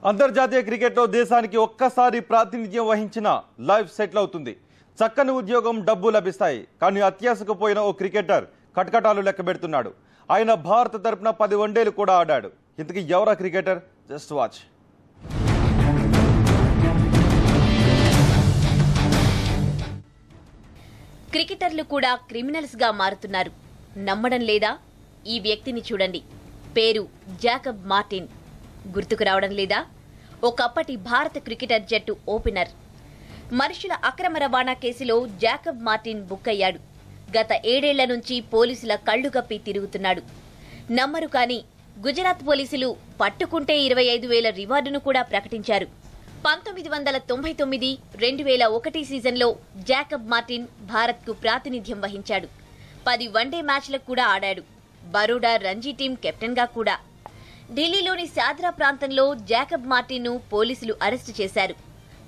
అంతర్జాతీయ క్రికెట్లో దేశానికి ఒక్కసారి ప్రాతినిధ్యం వహించిన లైఫ్ సెటిల్ అవుతుంది. చక్కని ఉద్యోగం, డబ్బు లభిస్తాయి. కానీ అత్యాశకు పోయిన ఓ క్రికెటర్ కటకటాలు లెక్కబెడుతున్నాడు. ఆయన భారత తరపున 10 వన్డేలు కూడా ఆడాడు. ఇంతకీ ఎవరా క్రికెటర్? Just watch. క్రికెటర్లు కూడా క్రిమినల్స్ గా మారుతున్నారు. నమ్మడం లేదా? ఈ వ్యక్తిని చూడండి. పేరు జాకబ్ మార్టిన్. గుర్తుకు రావడం లేదా? ఒకప్పటి భారత క్రికెటర్ జట్టు ఓపెనర్. మనుషుల అక్రమ రవాణా కేసులో జాకబ్ మార్టిన్ బుక్ అయ్యాడు. గత 7 ఏళ్ల నుంచి పోలీసుల కళ్లు కప్పి తిరుగుతున్నాడు. నమ్మరు కానీ గుజరాత్ పోలీసులు పట్టుకుంటే 25,000 రివార్డును కూడా ప్రకటించారు. 1999-2001 సీజన్లో జాకబ్ మార్టిన్ భారత్కు ప్రాతినిధ్యం వహించాడు. 10 వన్డే మ్యాచ్లకు కూడా ఆడాడు. బరోడా రంజీ టీం కెప్టెన్గా కూడా. ఢిల్లీలోని సాద్రా ప్రాంతంలో జాకబ్ మార్టిన్ను పోలీసులు అరెస్టు చేశారు.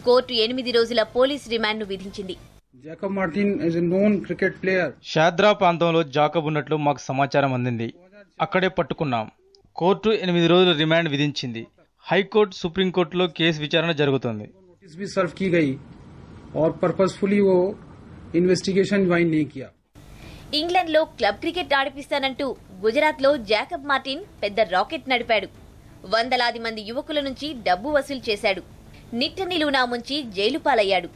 కోర్టు 8 రోజుల పోలీస్ రిమాండ్ను విధించింది. Jacob Martin is a known cricket player. Shahdara ప్రాంతంలో జాకబ్ ఉన్నట్లు మాకు సమాచారం అందింది. అక్కడే పట్టుకున్నాం. కోర్టు 8 రోజుల రిమాండ్ విధించింది. హైకోర్టు, సుప్రీంకోర్టులో కేసు విచారణ జరుగుతుంది. నోటీస్ भी सर्व की गई और पर्पसफुली वो इन्वेस्टिगेशन ज्वाइन नहीं किया. ఇంగ్లాండ్లో క్లబ్ క్రికెట్ ఆడిపిస్తానంటూ గుజరాత్లో జాకబ్ మార్టిన్ పెద్ద రాకెట్ నడిపాడు. వందలాది మంది యువకుల నుంచి డబ్బు వసూలు చేశాడు. నిట్ట నిలువునా ముంచి జైలు పాలయ్యాడు.